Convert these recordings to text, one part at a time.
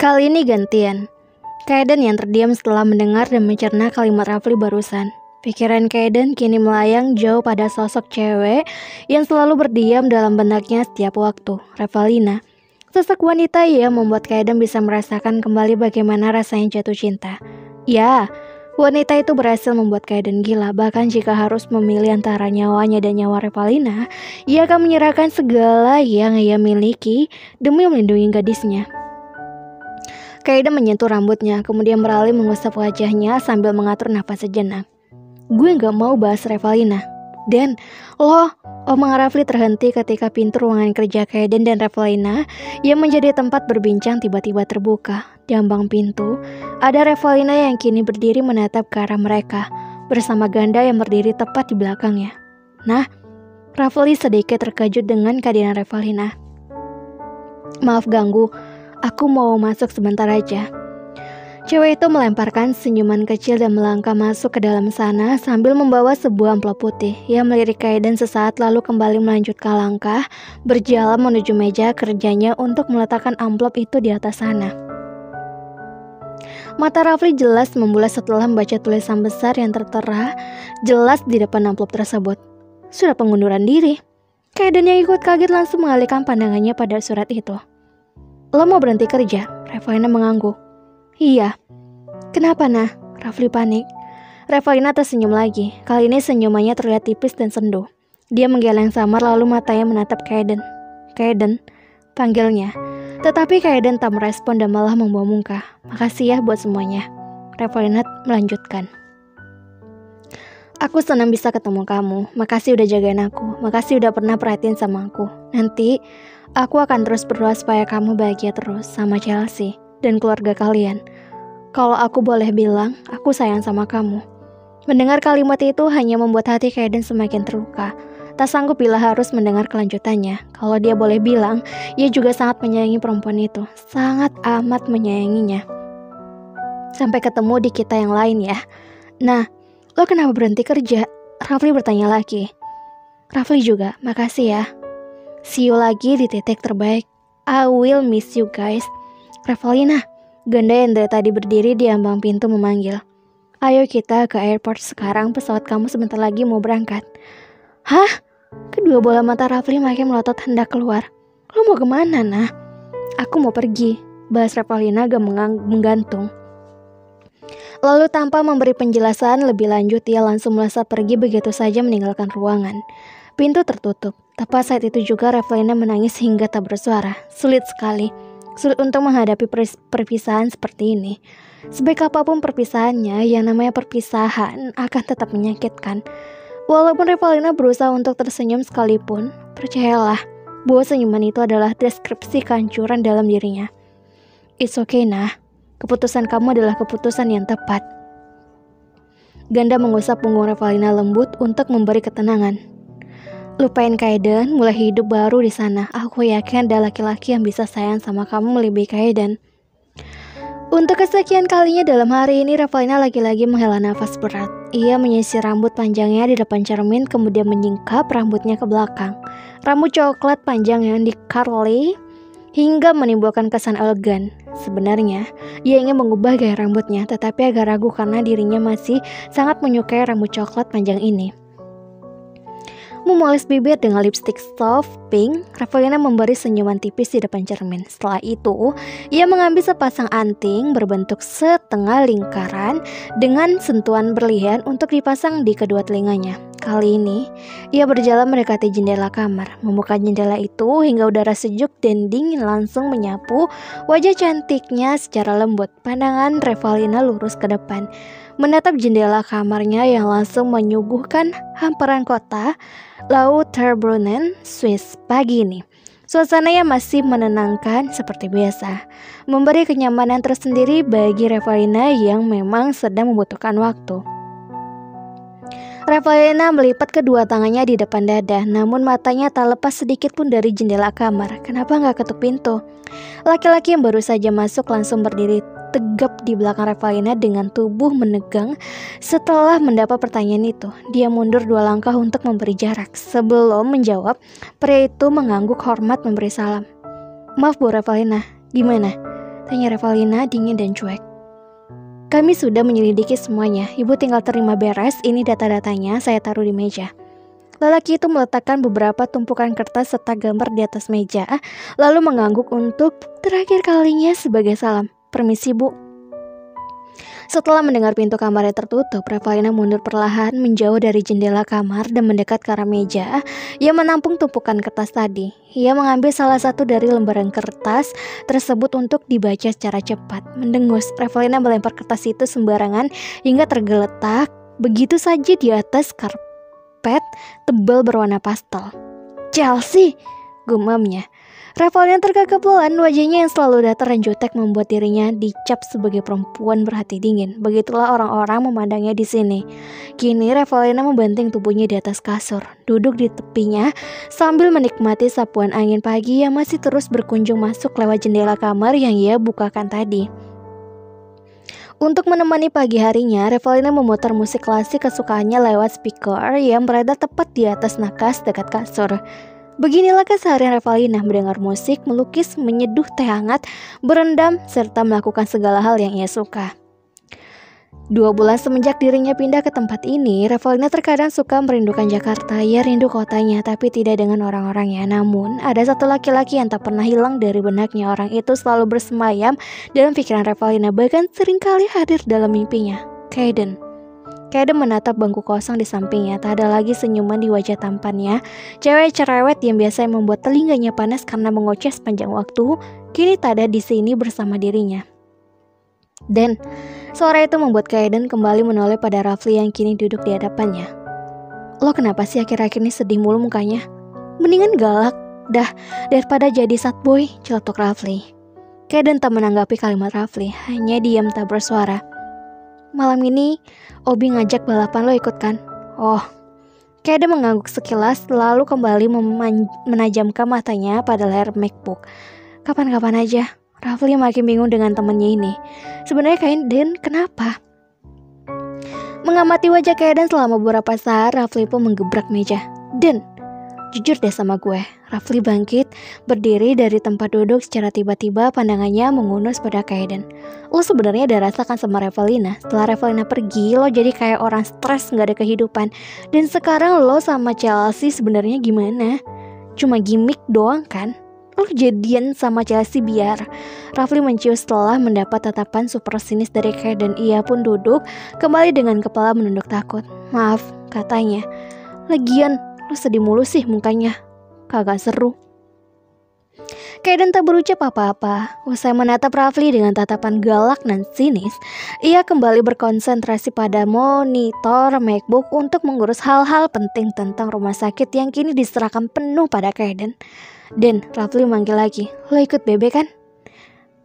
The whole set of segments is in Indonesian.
Kali ini gantian. Kaiden yang terdiam setelah mendengar dan mencerna kalimat Rafli barusan. Pikiran Kaiden kini melayang jauh pada sosok cewek yang selalu berdiam dalam benaknya setiap waktu, Revalina. Sosok wanita yang membuat Kaiden bisa merasakan kembali bagaimana rasanya jatuh cinta. Ya, wanita itu berhasil membuat Kaiden gila. Bahkan jika harus memilih antara nyawanya dan nyawa Revalina, ia akan menyerahkan segala yang ia miliki demi melindungi gadisnya. Kaiden menyentuh rambutnya, kemudian beralih mengusap wajahnya sambil mengatur nafas sejenak. Gue gak mau bahas Revalina. Dan, omong Rafli terhenti ketika pintu ruangan kerja Kaiden dan Revalina yang menjadi tempat berbincang tiba-tiba terbuka. Di ambang pintu, ada Revalina yang kini berdiri menatap ke arah mereka, bersama Ganda yang berdiri tepat di belakangnya. Nah, Rafli sedikit terkejut dengan kehadiran Revalina. Maaf ganggu, aku mau masuk sebentar aja. Cewek itu melemparkan senyuman kecil dan melangkah masuk ke dalam sana sambil membawa sebuah amplop putih. Ia melirik Kaiden sesaat lalu kembali melanjutkan langkah, berjalan menuju meja kerjanya untuk meletakkan amplop itu di atas sana. Mata Rafli jelas membulat setelah membaca tulisan besar yang tertera jelas di depan amplop tersebut. Surat pengunduran diri. Kaiden yang ikut kaget langsung mengalihkan pandangannya pada surat itu. Lo mau berhenti kerja? Revalina mengangguk. Iya. Kenapa nah? Rafli panik. Revalina tersenyum lagi. Kali ini senyumannya terlihat tipis dan sendu. Dia menggeleng samar lalu matanya menatap Kaiden. Kaiden, panggilnya. Tetapi Kaiden tak merespon dan malah membawa muka. Makasih ya buat semuanya. Revalina melanjutkan. Aku senang bisa ketemu kamu. Makasih udah jagain aku. Makasih udah pernah perhatiin sama aku. Nanti aku akan terus berdoa supaya kamu bahagia terus sama Chelsea dan keluarga kalian. Kalau aku boleh bilang, aku sayang sama kamu. Mendengar kalimat itu hanya membuat hati Kaiden semakin terluka. Tak sanggup bila harus mendengar kelanjutannya. Kalau dia boleh bilang, ia juga sangat menyayangi perempuan itu. Sangat amat menyayanginya. Sampai ketemu di kita yang lain ya. Nah, lo kenapa berhenti kerja? Rafli bertanya lagi. Rafli juga, makasih ya. See you lagi di titik terbaik. I will miss you guys. Revalina, Ganda yang dari tadi berdiri di ambang pintu memanggil. Ayo kita ke airport sekarang, pesawat kamu sebentar lagi mau berangkat. Hah? Kedua bola mata Rafli makin melotot hendak keluar. Lo mau kemana, nah? Aku mau pergi, bahas Revalina agak menggantung. Lalu tanpa memberi penjelasan lebih lanjut, ia langsung melesat pergi begitu saja meninggalkan ruangan. Pintu tertutup. Tepat saat itu juga Revalina menangis hingga tak bersuara. Sulit sekali. Sulit untuk menghadapi perpisahan seperti ini. Sebaik apapun perpisahannya, yang namanya perpisahan akan tetap menyakitkan. Walaupun Revalina berusaha untuk tersenyum sekalipun, percayalah bahwa senyuman itu adalah deskripsi kehancuran dalam dirinya. It's okay, nah. Keputusan kamu adalah keputusan yang tepat. Ganda mengusap punggung Revalina lembut untuk memberi ketenangan. Lupain Kaiden, mulai hidup baru di sana. Aku yakin ada laki-laki yang bisa sayang sama kamu melebihi Kaiden. Untuk kesekian kalinya dalam hari ini, Revalina lagi-lagi menghela nafas berat. Ia menyisir rambut panjangnya di depan cermin, kemudian menyingkap rambutnya ke belakang. Rambut coklat panjang yang di curly hingga menimbulkan kesan elegan. Sebenarnya, ia ingin mengubah gaya rambutnya, tetapi agak ragu karena dirinya masih sangat menyukai rambut coklat panjang ini. Memoles bibir dengan lipstick soft pink, Revalina memberi senyuman tipis di depan cermin. Setelah itu, ia mengambil sepasang anting berbentuk setengah lingkaran dengan sentuhan berlian untuk dipasang di kedua telinganya. Kali ini, ia berjalan mendekati jendela kamar. Membuka jendela itu hingga udara sejuk dan dingin langsung menyapu wajah cantiknya secara lembut. Pandangan Revalina lurus ke depan, menatap jendela kamarnya yang langsung menyuguhkan hamparan kota Lauterbrunnen, Swiss pagi ini. Suasananya masih menenangkan seperti biasa, memberi kenyamanan tersendiri bagi Revalina yang memang sedang membutuhkan waktu. Revalina melipat kedua tangannya di depan dada, namun matanya tak lepas sedikit pun dari jendela kamar. Kenapa gak ketuk pintu? Laki-laki yang baru saja masuk langsung berdiri tegap di belakang Revalina dengan tubuh menegang. Setelah mendapat pertanyaan itu, dia mundur 2 langkah untuk memberi jarak. Sebelum menjawab, pria itu mengangguk hormat memberi salam. Maaf Bu Revalina, gimana? Tanya Revalina dingin dan cuek. Kami sudah menyelidiki semuanya. Ibu tinggal terima beres. Ini data-datanya, saya taruh di meja. Lelaki itu meletakkan beberapa tumpukan kertas serta gambar di atas meja, lalu mengangguk untuk terakhir kalinya sebagai salam. Permisi, Bu. Setelah mendengar pintu kamarnya tertutup, Revalina mundur perlahan menjauh dari jendela kamar dan mendekat ke arah meja yang menampung tumpukan kertas tadi. Ia mengambil salah satu dari lembaran kertas tersebut untuk dibaca secara cepat. Mendengus, Revalina melempar kertas itu sembarangan hingga tergeletak begitu saja di atas karpet tebal berwarna pastel. Chelsea, gumamnya. Revalina terkekeh pelan, wajahnya yang selalu datar dan jutek membuat dirinya dicap sebagai perempuan berhati dingin. Begitulah orang-orang memandangnya di sini. Kini Revalina membanting tubuhnya di atas kasur, duduk di tepinya sambil menikmati sapuan angin pagi yang masih terus berkunjung masuk lewat jendela kamar yang ia bukakan tadi. Untuk menemani pagi harinya, Revalina memutar musik klasik kesukaannya lewat speaker yang berada tepat di atas nakas dekat kasur. Beginilah keseharian Revalina, mendengar musik, melukis, menyeduh teh hangat, berendam, serta melakukan segala hal yang ia suka. 2 bulan semenjak dirinya pindah ke tempat ini, Revalina terkadang suka merindukan Jakarta. Ia rindu kotanya, tapi tidak dengan orang-orangnya. Namun, ada satu laki-laki yang tak pernah hilang dari benaknya. Orang itu selalu bersemayam dalam pikiran Revalina, bahkan seringkali hadir dalam mimpinya. Kaiden menatap bangku kosong di sampingnya. Tak ada lagi senyuman di wajah tampannya. Cewek cerewet yang biasanya membuat telinganya panas karena mengoceh sepanjang waktu, kini tak ada di sini bersama dirinya. Dan suara itu membuat Kaiden kembali menoleh pada Rafli yang kini duduk di hadapannya. Lo kenapa sih akhir-akhir ini sedih mulu mukanya? Mendingan galak dah daripada jadi sad boy, celetuk Rafli. Kaiden tak menanggapi kalimat Rafli, hanya diam tak bersuara. Malam ini Obi ngajak balapan, lo ikut kan? Oh. Kaiden mengangguk sekilas lalu kembali menajamkan matanya pada layar MacBook. Kapan-kapan aja. Rafli makin bingung dengan temannya ini. Sebenarnya Kaiden kenapa? Mengamati wajah Kaiden selama beberapa saat, Rafli pun menggebrak meja. Den, jujur deh sama gue. Rafli bangkit, berdiri dari tempat duduk secara tiba-tiba, pandangannya mengunus pada Kaiden. Lo sebenarnya ada rasa kan sama Revalina? Setelah Revalina pergi, lo jadi kayak orang stres gak ada kehidupan. Dan sekarang lo sama Chelsea sebenarnya gimana? Cuma gimmick doang kan? Lo jadian sama Chelsea biar. Rafli mencium setelah mendapat tatapan super sinis dari Kaiden. Ia pun duduk, kembali dengan kepala menunduk takut. Maaf, katanya. Lagian, lo sedih mulu sih mukanya. Kagak seru. Kaiden tak berucap apa-apa. Usai menatap Rafli dengan tatapan galak dan sinis, ia kembali berkonsentrasi pada monitor MacBook untuk mengurus hal-hal penting tentang rumah sakit yang kini diserahkan penuh pada Kaiden. Dan Rafli manggil lagi, lo ikut Bebe kan?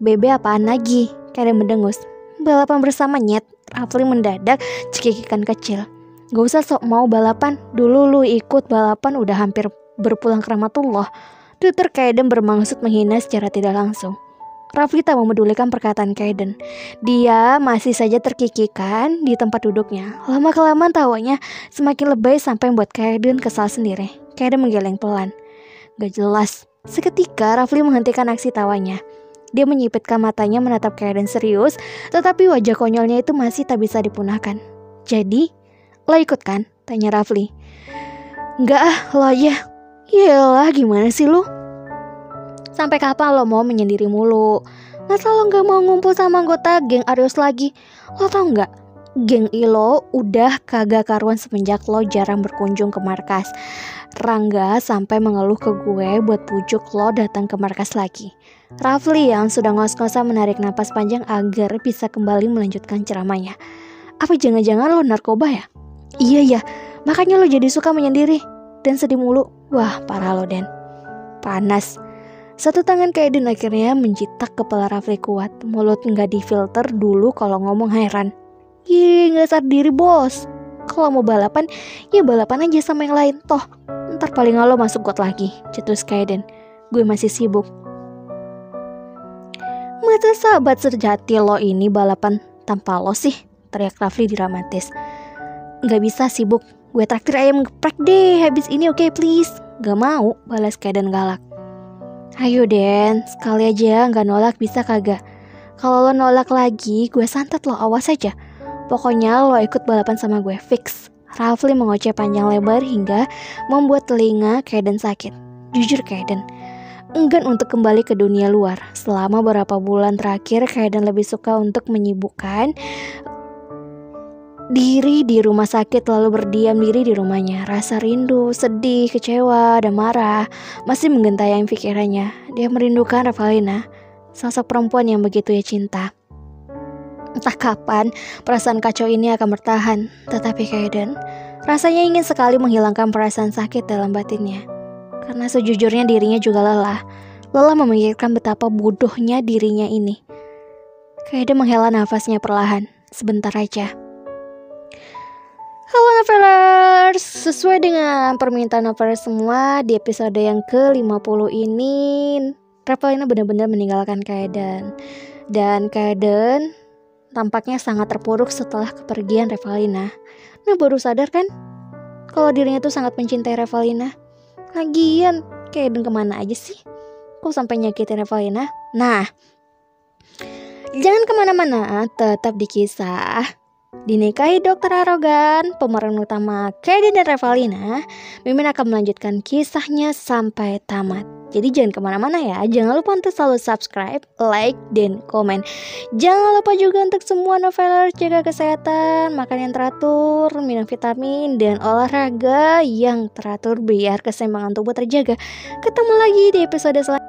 Bebe apaan lagi? Kaiden mendengus. Balapan bersama nyet. Rafli mendadak cekikikan kecil. Gak usah sok mau balapan. Dulu lu ikut balapan udah hampir berpulang ke rahmatullah. Tutur Kaiden bermaksud menghina secara tidak langsung. Rafli tak memedulikan perkataan Kaiden. Dia masih saja terkikikan di tempat duduknya. Lama-kelamaan tawanya semakin lebay sampai membuat Kaiden kesal sendiri. Kaiden menggeleng pelan. Gak jelas. Seketika Rafli menghentikan aksi tawanya. Dia menyipitkan matanya menatap Kaiden serius, tetapi wajah konyolnya itu masih tak bisa dipunahkan. Jadi, lo ikut kan? Tanya Rafli. Enggak ah, lo aja. Yalah, gimana sih lo? Sampai kapan lo mau menyendiri mulu? Masa lo gak mau ngumpul sama anggota geng Arius lagi? Lo tau gak? Geng Ilo udah kagak karuan semenjak lo jarang berkunjung ke markas. Rangga sampai mengeluh ke gue buat pujuk lo datang ke markas lagi. Rafli yang sudah ngos-ngosan menarik napas panjang agar bisa kembali melanjutkan ceramahnya. Apa jangan-jangan lo narkoba ya? Iya ya, makanya lo jadi suka menyendiri dan sedih mulu. Wah, parah lo, Den. Panas. Satu tangan Kaiden akhirnya mencitak kepala Rafli kuat. Mulut nggak difilter dulu kalau ngomong heran. Ih, nggak sadar diri bos. Kalau mau balapan, ya balapan aja sama yang lain. Toh, ntar paling lo masuk got lagi. Cetus Kaiden. Gue masih sibuk. Masa sahabat sejati lo ini balapan tanpa lo sih? Teriak Rafli dramatis. Gak bisa sibuk. Gue traktir ayam geprek deh habis ini, oke please. Gak mau, balas Kaiden galak. Ayo Den, sekali aja gak nolak bisa kagak? Kalau lo nolak lagi, gue santet lo, awas aja. Pokoknya lo ikut balapan sama gue, fix. Rafli mengoceh panjang lebar hingga membuat telinga Kaiden sakit. Jujur Kaiden, enggan untuk kembali ke dunia luar. Selama beberapa bulan terakhir, Kaiden lebih suka untuk menyibukkan diri di rumah sakit, lalu berdiam diri di rumahnya. Rasa rindu, sedih, kecewa, dan marah masih menggentayangi pikirannya. Dia merindukan Revalina, sosok perempuan yang begitu ia cinta. Entah kapan perasaan kacau ini akan bertahan, tetapi Kaiden rasanya ingin sekali menghilangkan perasaan sakit dalam batinnya. Karena sejujurnya dirinya juga lelah memikirkan betapa bodohnya dirinya ini. Kaiden menghela nafasnya perlahan, sebentar aja. Halo novelers, sesuai dengan permintaan novelers semua, di episode yang ke-50 ini Revalina benar-benar meninggalkan Kaiden. Dan Kaiden tampaknya sangat terpuruk setelah kepergian Revalina. Nah, baru sadar kan kalau dirinya tuh sangat mencintai Revalina. Lagian Kaiden kemana aja sih? Kok sampai nyakitin Revalina? Nah, jangan kemana-mana, tetap di Kisah Dinikahi Dokter Arogan, pemeran utama Kaiden dan Revalina. Mimin akan melanjutkan kisahnya sampai tamat. Jadi jangan kemana-mana ya. Jangan lupa untuk selalu subscribe, like, dan komen. Jangan lupa juga untuk semua noveler jaga kesehatan, makan yang teratur, minum vitamin, dan olahraga yang teratur biar keseimbangan tubuh terjaga. Ketemu lagi di episode selanjutnya.